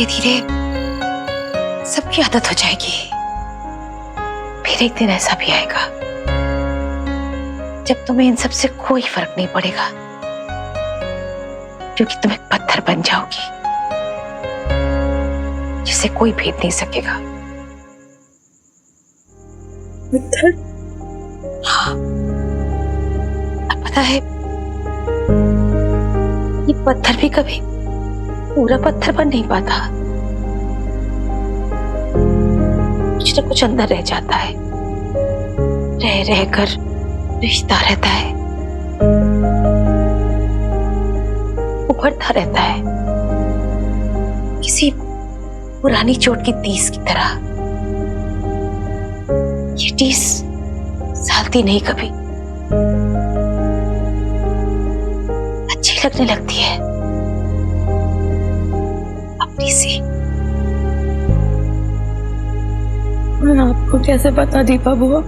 धीरे धीरे सबकी आदत हो जाएगी। फिर एक दिन ऐसा भी आएगा जब तुम्हें इन सब से कोई फर्क नहीं पड़ेगा, क्योंकि तुम एक पत्थर बन जाओगी जिसे कोई भेद नहीं सकेगा। पत्थर? हाँ, अब पता है ये पत्थर भी कभी पूरा पत्थर बन नहीं पाता, कुछ ना कुछ अंदर रह जाता है, रह रह कर रिश्ता रहता है, उभरता रहता है किसी पुरानी चोट की टीस की तरह। ये टीस सालती नहीं, कभी अच्छी लगने लगती है अपनी सी। आपको कैसे पता दीपा बुआ?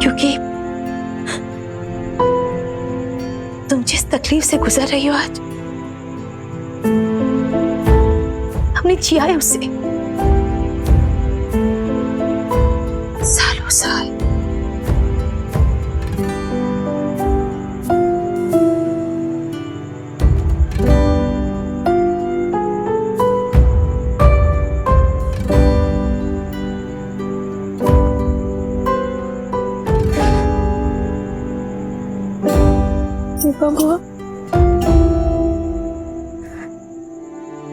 क्योंकि तुम जिस तकलीफ से गुजर रही हो आज, हमने जिया है उससे सालों साल। दीपा बुआ,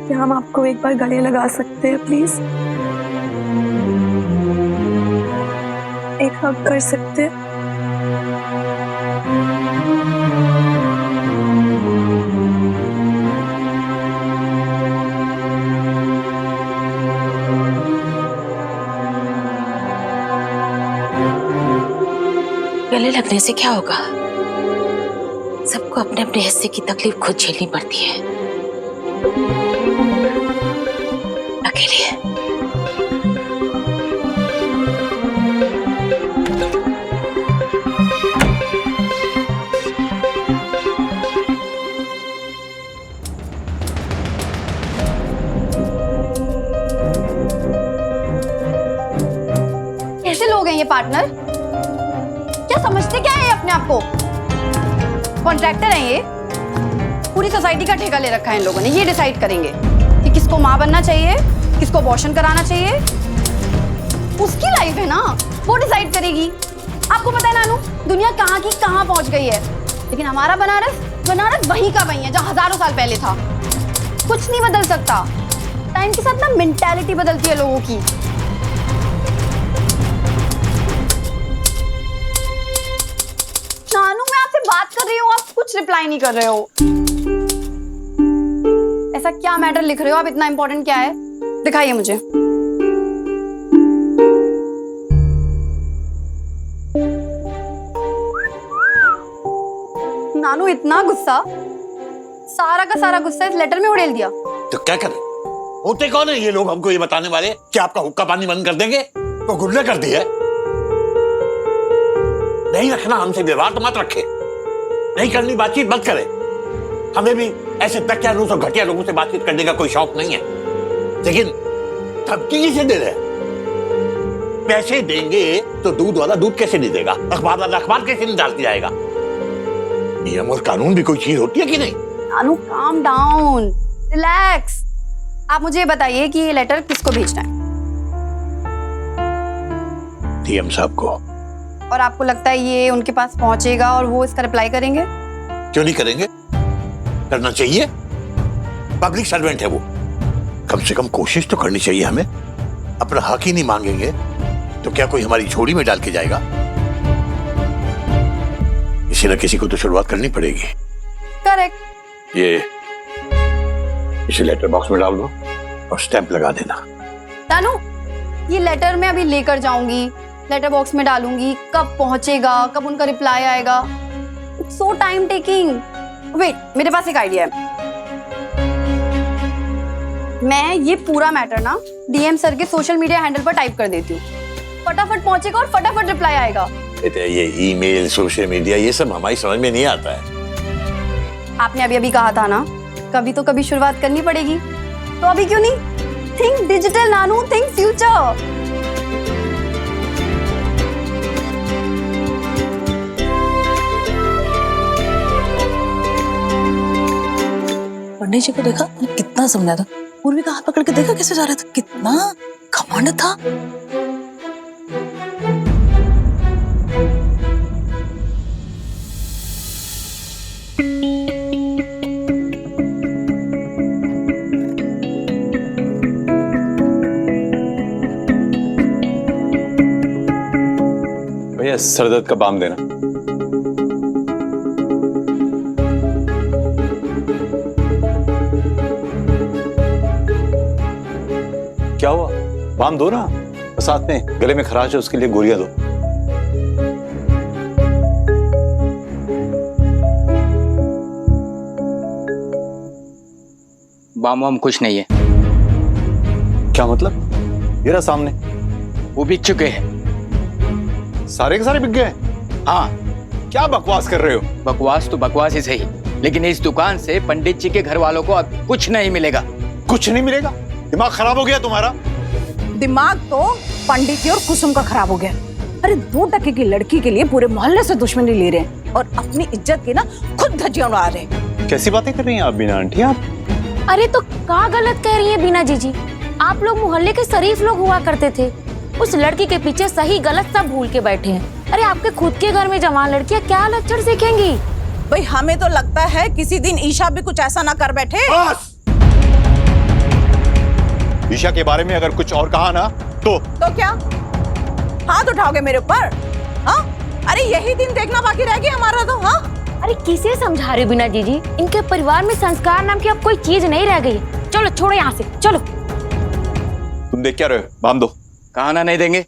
क्या हम आपको एक बार गले लगा सकते हैं प्लीज? एक हग कर सकते हैं? गले लगने से क्या होगा? सबको अपने अपने हिस्से की तकलीफ खुद झेलनी पड़ती है, अकेले। कैसे लोग हैं ये पार्टनर? क्या समझते क्या है अपने आप को? कॉन्ट्रैक्टर हैं ये। पूरी सोसाइटी का ठेका ले रखा है इन लोगों ने। ये डिसाइड करेंगे कि किसको माँ बनना चाहिए, किसको अबॉर्शन कराना चाहिए। उसकी लाइफ है ना, वो डिसाइड करेगी। आपको पता है नानू, दुनिया कहाँ की कहाँ पहुंच गई है, लेकिन हमारा बनारस वहीं का वहीं है जहाँ हजारों साल पहले था। कुछ नहीं बदल सकता। टाइम के साथ ना मेंटालिटी बदलती है लोगों की। नानू, मैं आपसे बात कर रही हूँ, आप कुछ रिप्लाई नहीं कर रहे हो। ऐसा क्या मैटर लिख रहे हो आप? इतना इंपॉर्टेंट क्या है? दिखाइए मुझे। नानू, इतना गुस्सा, सारा का सारा गुस्सा इस लेटर में उड़ेल दिया। तो क्या करें? होते कौन है ये लोग हमको ये बताने वाले कि आपका हुक्का पानी बंद कर देंगे? तो गुल्ले कर दिया है। नहीं रखना हमसे व्यवहार तो मत रखे, नहीं करनी बातचीत मत करें। हमें भी ऐसे दकियानूस और घटिया लोगों से बातचीत करने का कोई शौक नहीं है, लेकिन धमकी किसे दे रहे हैं? पैसे देंगे तो दूध वाला दूध कैसे नहीं देगा, अखबार वाला अखबार कैसे नहीं डाल के जाएगा? नियम और कानून भी कोई चीज होती है कि नहीं? नानू, काम डाउन, रिलैक्स। आप मुझे बताइए कि ये लेटर किसको भेजना है? डीएम साहब को। और आपको लगता है ये उनके पास पहुंचेगा और वो इसका रिप्लाई करेंगे? क्यों नहीं करेंगे? करना चाहिए, पब्लिक सर्वेंट है वो। कम से कम कोशिश तो करनी चाहिए हमें। अपना हक ही नहीं मांगेंगे तो क्या कोई हमारी झोली में डाल के जाएगा? किसी न किसी को तो शुरुआत करनी पड़ेगी। करेक्ट। ये इसे लेटर बॉक्स में डाल दो और स्टैंप लगा देना। तानू, ये लेटर मैं अभी लेकर जाऊंगी, लेटर बॉक्स में डालूंगी। कब पहुंचेगा, कब उनका रिप्लाई आएगा? It's so time taking. Wait, मेरे पास एक आइडिया है। मैं ये पूरा मैटर ना डीएम सर के सोशल मीडिया हैंडल पर टाइप कर देती हूँ। फटाफट पहुंचेगा और फटाफट रिप्लाई आएगा। ये ईमेल, सोशल मीडिया, ये सब हमारी समझ में नहीं आता है। आपने अभी अभी कहा था ना, कभी तो कभी शुरुआत करनी पड़ेगी, तो अभी क्यों नहीं? थिंक डिजिटल नानू, थिंक फ्यूचर। पंडित जी को देखा, कितना समझा था। पूर्वी का हाथ पकड़ के देखा कैसे जा रहा था, कितना घमंड था। भैया सरदर्द का बाम देना। क्या हुआ? बाम दो ना, और साथ में गले में खराश है उसके लिए गोलियां दो। बाम वाम कुछ नहीं है। क्या मतलब? ये रहा सामने। वो बिक चुके हैं। सारे के सारे बिक गए? हाँ। क्या बकवास कर रहे हो? बकवास तो बकवास ही सही, लेकिन इस दुकान से पंडित जी के घर वालों को अब कुछ नहीं मिलेगा। कुछ नहीं मिलेगा? दिमाग खराब हो गया तुम्हारा? दिमाग तो पंडित जी और कुसुम का खराब हो गया। अरे 2 टके की लड़की के लिए पूरे मोहल्ले से दुश्मनी ले रहे हैं और अपनी इज्जत की ना खुद धज्जियां उड़ा रहे हैं। कैसी बातें कर रही हैं आप बीना आंटी? आप अरे तो क्या गलत कह रही है बीना जीजी? आप लोग मोहल्ले के शरीफ लोग हुआ करते थे, उस लड़की के पीछे सही गलत सब भूल के बैठे हैं। अरे आपके खुद के घर में जवान लड़कियां क्या लक्षण सीखेंगी? भाई हमें तो लगता है किसी दिन ईशा भी कुछ ऐसा ना कर बैठे। बस! ईशा के बारे में अगर कुछ और कहा ना तो क्या हाथ उठाओगे मेरे ऊपर? हाँ, अरे यही दिन देखना बाकी रह गया हमारा तो। हाँ, अरे किसे समझा रहे हो बीना जीजी? इनके परिवार में संस्कार नाम की अब कोई चीज नहीं रह गई। चलो छोड़ो यहाँ से, चलो। तुम देख क्या रहे हो? बाम दो। कहा ना नहीं देंगे।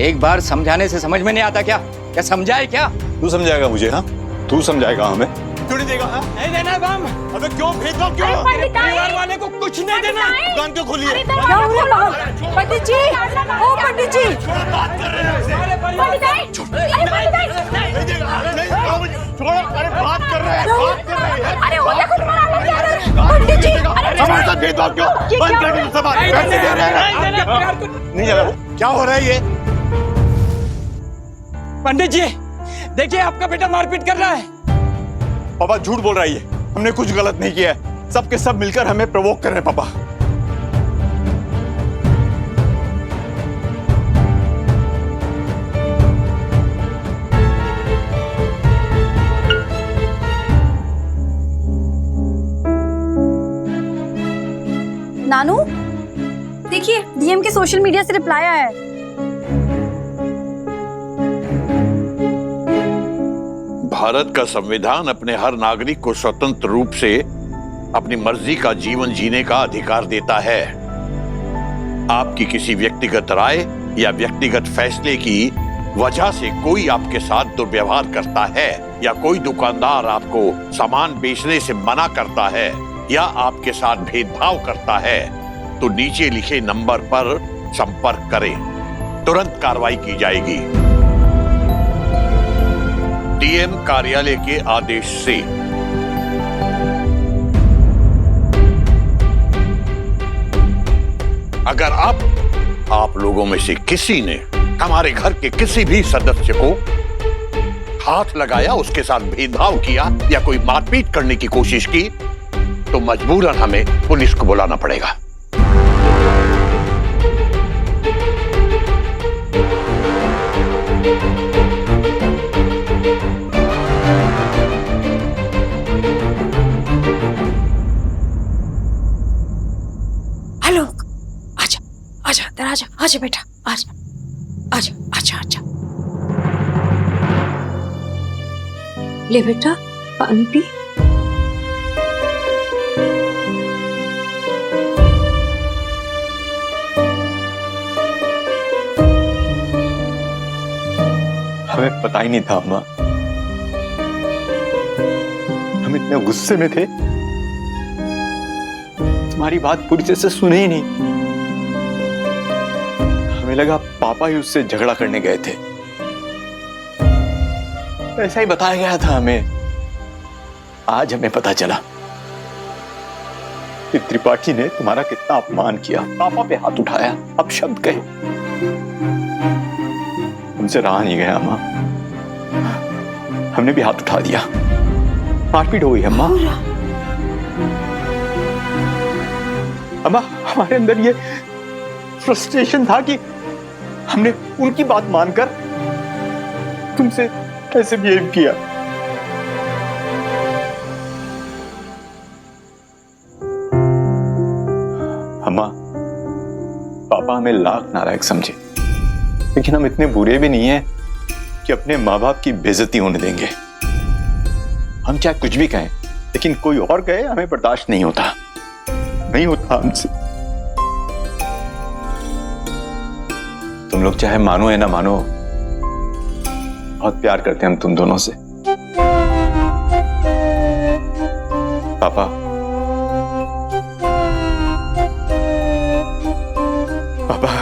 एक बार समझाने से समझ में नहीं आता क्या? क्या समझाए क्या? तू समझाएगा मुझे? हाँ, तू समझाएगा हमें? क्यों नहीं देगा? हाँ? नहीं देना बाम। अबे क्यों भेदभाव क्यों? तेरे परिवार वाले को कुछ नहीं देना। दुकान क्यों खोली है? क्या हो रहा है? पंडित जी, ओ पंडित जी, बात कर रहे हैं। छोड़ो, अरे बात कर रहे हैं। अरे वो देखो तुम्हारा लग जा रहा है। पंडित जी, हमारे साथ भेदभाव क्यों? बंद कर दो सब। पैसे दे रहे हैं। नहीं जा रहा। क्या हो रहा है ये? पंडित जी देखिए, आपका बेटा मारपीट कर रहा है। पापा झूठ बोल रहा है। हमने कुछ गलत नहीं किया है। सबके सब मिलकर हमें प्रवोक कर रहे हैं पापा। नानू देखिए, डीएम के सोशल मीडिया से रिप्लाई आया है। भारत का संविधान अपने हर नागरिक को स्वतंत्र रूप से अपनी मर्जी का जीवन जीने का अधिकार देता है। आपकी किसी व्यक्तिगत राय या व्यक्तिगत फैसले की वजह से कोई आपके साथ दुर्व्यवहार करता है या कोई दुकानदार आपको सामान बेचने से मना करता है या आपके साथ भेदभाव करता है तो नीचे लिखे नंबर पर संपर्क करें। तुरंत कार्रवाई की जाएगी। डीएम कार्यालय के आदेश से। अगर आप लोगों में से किसी ने हमारे घर के किसी भी सदस्य को हाथ लगाया, उसके साथ भेदभाव किया या कोई मारपीट करने की कोशिश की तो मजबूरन हमें पुलिस को बुलाना पड़ेगा। हेलो, आजा आजा, तेरा आजा, आजा बेटा, आजा आजा आजा आजा। ले बेटा पानी पी। हमें पता ही नहीं था अम्मा। हम इतने गुस्से में थे, तुम्हारी बात पूरी तरह से सुने ही नहीं। हमें लगा पापा ही उससे झगड़ा करने गए थे। ऐसा ही बताया गया था हमें। आज हमें पता चला कि त्रिपाठी ने तुम्हारा कितना अपमान किया, पापा पे हाथ उठाया, अपशब्द कहे। हमसे रहा नहीं गया अम्मा, हमने भी हाथ उठा दिया, मारपीट हो गई अम्मा। अम्मा हमारे अंदर ये फ्रस्ट्रेशन था कि हमने उनकी बात मानकर तुमसे ऐसे बिहेव किया। अम्मा पापा हमें लाख नालायक समझे, लेकिन हम इतने बुरे भी नहीं हैं कि अपने माँ बाप की बेइज्जती होने देंगे। हम चाहे कुछ भी कहें, लेकिन कोई और कहे हमें बर्दाश्त नहीं होता, नहीं होता हमसे। तुम लोग चाहे मानो या ना मानो, बहुत प्यार करते हैं हम तुम दोनों से। पापा पापा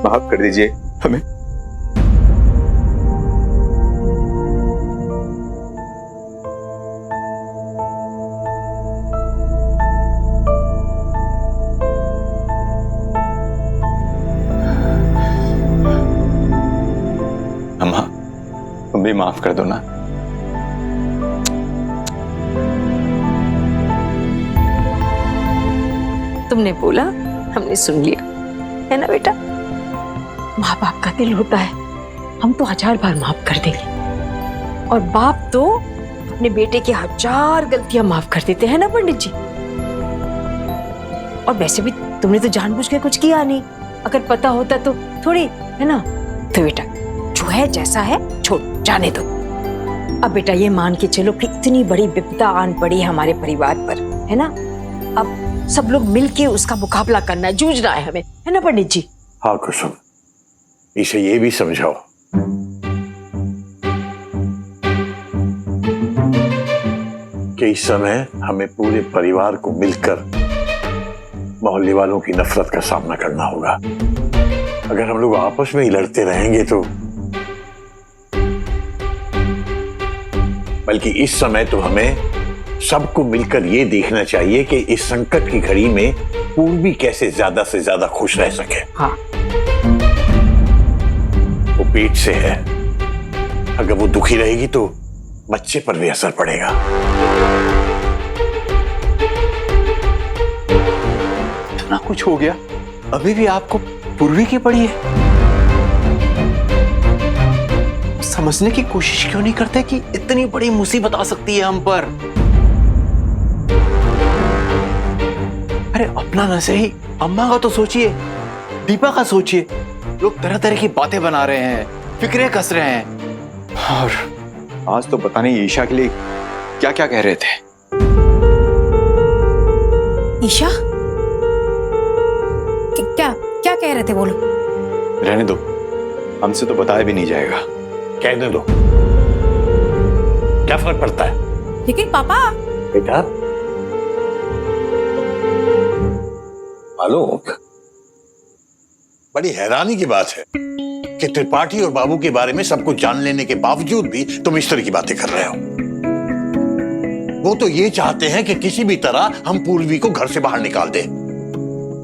माफ कर दीजिए हमें। अम्मा तुम भी माफ कर दो ना। तुमने बोला, हमने सुन लिया, है ना बेटा? माँ बाप का दिल होता है, हम तो 1000 बार माफ कर देंगे, और बाप तो अपने बेटे की 1000 गलतियां माफ कर देते हैं ना पंडित जी। और वैसे भी तुमने तो जानबूझ के कुछ किया नहीं, अगर पता होता तो थोड़ी, है ना? तो बेटा जो है जैसा है छोड़, जाने दो। अब बेटा ये मान के चलो कि इतनी बड़ी विपदा आन पड़ी है हमारे परिवार पर, है ना? अब सब लोग मिलके उसका मुकाबला करना है, जूझना है हमें, है ना पंडित जी? हाँ कुसुम, इसे ये भी समझाओ कि इस समय हमें पूरे परिवार को मिलकर मोहल्ले वालों की नफरत का सामना करना होगा। अगर हम लोग आपस में ही लड़ते रहेंगे तो, बल्कि इस समय तो हमें सबको मिलकर ये देखना चाहिए कि इस संकट की घड़ी में पूर्वी कैसे ज्यादा से ज्यादा खुश रह सके। हाँ। वो पेट से है, अगर वो दुखी रहेगी तो बच्चे पर भी असर पड़ेगा। इतना कुछ हो गया, अभी भी आपको पूर्वी की पड़ी है। समझने की कोशिश क्यों नहीं करते कि इतनी बड़ी मुसीबत आ सकती है हम पर? अरे अपना न सही, अम्मा का तो सोचिए, दीपा का सोचिए। लोग तरह तरह की बातें बना रहे हैं, फिक्रे कस रहे हैं, और आज तो पता नहीं ईशा के लिए क्या क्या कह रहे थे। ईशा क्या क्या कह रहे थे? बोलो। रहने दो, हमसे तो बताया भी नहीं जाएगा। कहने दो, क्या फर्क पड़ता है? लेकिन पापा। बेटा आलोक, बड़ी हैरानी की बात है कि त्रिपाठी और बाबू के बारे में सब कुछ जान लेने के बावजूद भी तुम इस तरह की बातें कर रहे हो। वो तो ये चाहते हैं कि किसी भी तरह हम पूर्वी को घर से बाहर निकाल दें,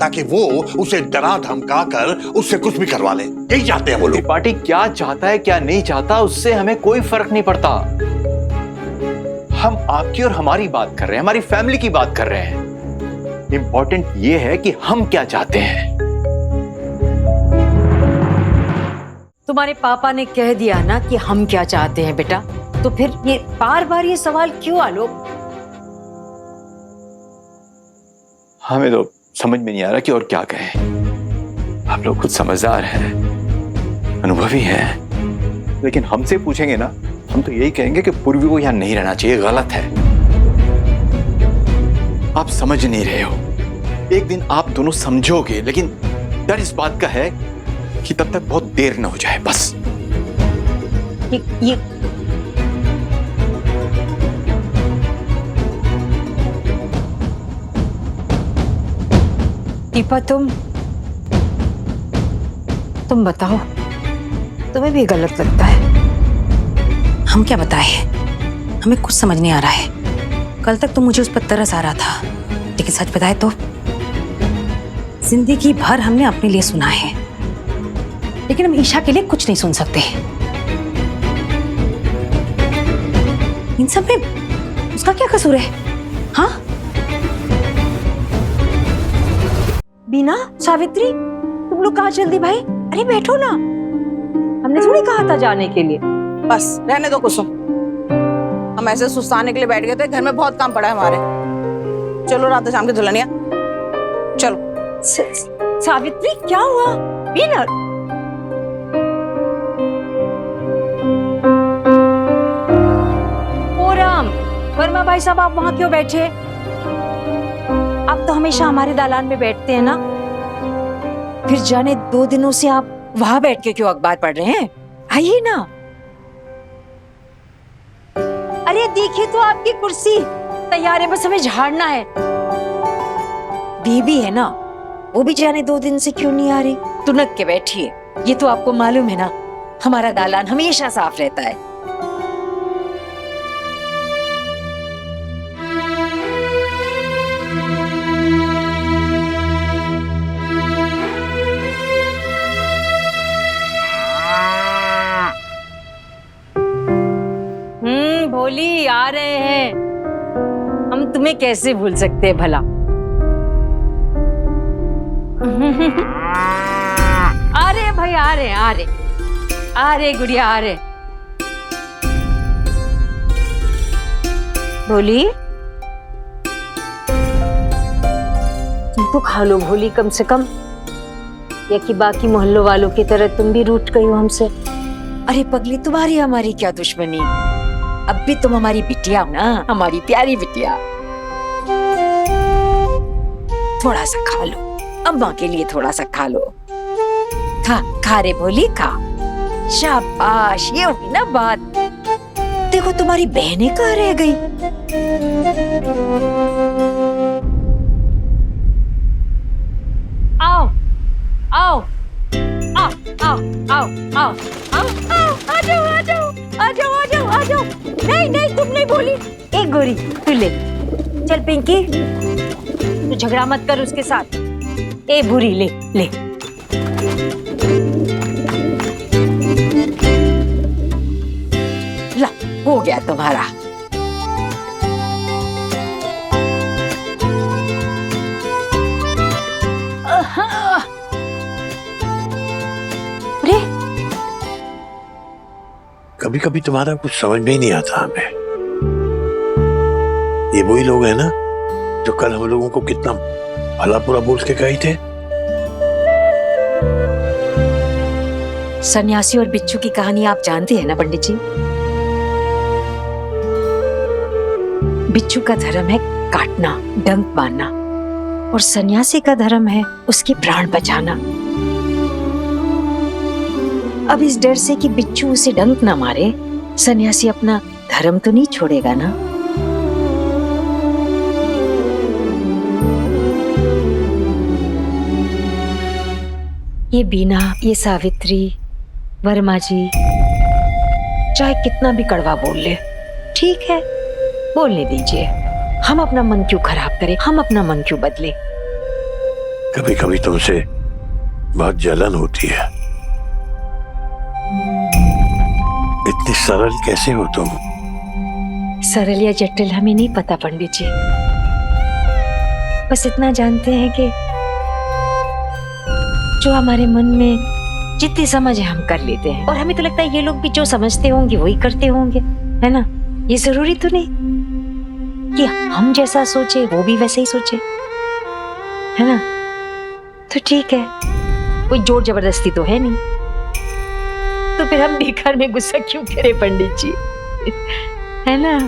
ताकि वो उसे डरा धमका कर उससे कुछ भी करवा ले। यही चाहते हैं वो लोग। त्रिपाठी क्या चाहता है क्या नहीं चाहता, उससे हमें कोई फर्क नहीं पड़ता। हम आपकी और हमारी बात कर रहे हैं, हमारी फैमिली की बात कर रहे हैं। इंपॉर्टेंट ये है कि हम क्या चाहते हैं। तुम्हारे पापा ने कह दिया ना कि हम क्या चाहते हैं बेटा, तो फिर ये बार बार ये सवाल क्यों आलोक? हमें तो समझ में नहीं आ रहा कि और क्या कहें। आप लोग खुद समझदार हैं, अनुभवी हैं, लेकिन हमसे पूछेंगे ना, हम तो यही कहेंगे कि पूर्वी को यहां नहीं रहना चाहिए, गलत है। आप समझ नहीं रहे हो। एक दिन आप दोनों समझोगे, लेकिन डर इस बात का है कि तब तक बहुत देर न हो जाए। बस ये दीपा, तुम बताओ, तुम्हें भी गलत लगता है? हम क्या बताए, हमें कुछ समझ नहीं आ रहा है। कल तक तो मुझे उस पर तरस आ रहा था, लेकिन सच बताए तो जिंदगी भर हमने अपने लिए सुना है, लेकिन हम ईशा के लिए कुछ नहीं सुन सकते। इन सब में उसका क्या कसूर है? हाँ, बीना, सावित्री, तुम लोग कहाँ चल दी भाई? अरे बैठो ना, हमने थोड़ी कहा था जाने के लिए। बस रहने दो कुसुम, हम ऐसे सुस्ताने के लिए बैठ गए थे, घर में बहुत काम पड़ा है हमारे। चलो रात शाम की दुल्हनिया, चलो। सावित्री क्या हुआ? बीना, ओ राम, वर्मा भाई साहब आप वहां क्यों बैठे? आप तो हमेशा हमारे दालान में बैठते हैं ना, फिर जाने 2 दिनों से आप वहां बैठ के क्यों अखबार पढ़ रहे हैं? आइए ना। अरे देखिए तो आपकी कुर्सी तैयार है, बस हमें झाड़ना है। बीबी है ना, वो भी जाने 2 दिन से क्यों नहीं आ रही? तुनक के बैठिए, ये तो आपको मालूम है ना, हमारा दालान हमेशा साफ रहता है। भोली आ रहे हैं, हम तुम्हें कैसे भूल सकते हैं भला। आ रहे भाई, आ रहे गुड़िया, आ रहे। भोली, तुम तो खा लो भोली कम से कम, या कि बाकी मोहल्लों वालों की तरह तुम भी रूठ गई हो हमसे। अरे पगली, तुम्हारी हमारी क्या दुश्मनी, अब भी तुम हमारी बिटिया हो ना, हमारी प्यारी बिटिया। थोड़ा सा खा लो, अम्मा के लिए थोड़ा सा खा लो। खा रे भोली, खा। शाबाश, ये हुई ना बात। देखो तुम्हारी बहनें कहाँ रह गई? आओ आओ आओ आओ आओ आओ आओ, आ जाओ आ जाओ आ जाओ आ जाओ आ जाओ। नहीं नहीं, तुम नहीं बोली। एक गोरी तू ले चल। पिंकी, तू झगड़ा मत कर उसके साथ। ए बुरी, ले ले। ला, हो गया तुम्हारा। अरे कभी कभी तुम्हारा कुछ समझ में ही नहीं आता हमें। ये वही लोग हैं ना जो कल हम लोगों को कितना भला बुरा बोल के गए थे। सन्यासी और बिच्छू की कहानी आप जानते हैं ना पंडित जी। बिच्छू का धर्म है काटना, डंक मारना, और सन्यासी का धर्म है उसके प्राण बचाना। अब इस डर से कि बिच्छू उसे डंक ना मारे, सन्यासी अपना धर्म तो नहीं छोड़ेगा ना। ये बीना, ये सावित्री, वर्मा जी चाहे कितना भी कड़वा बोल ले, ठीक है, बोलने दीजिए। हम अपना मन क्यों खराब करें, हम अपना मन क्यों बदले। कभी कभी तुमसे बहुत जलन होती है। इतनी सरल कैसे हो तुम? सरल या जटिल हमें नहीं पता पंडित जी, बस इतना जानते हैं कि जो हमारे मन में जितनी समझ है हम कर लेते हैं, और हमें तो लगता है ये लोग भी जो समझते होंगे वही करते होंगे, है ना। ये जरूरी तो नहीं कि हम जैसा सोचे वो भी वैसे ही सोचे, है ना। तो ठीक है, कोई जोर जबरदस्ती तो है नहीं, तो फिर हम बेकार में गुस्सा क्यों करें पंडित जी, है ना।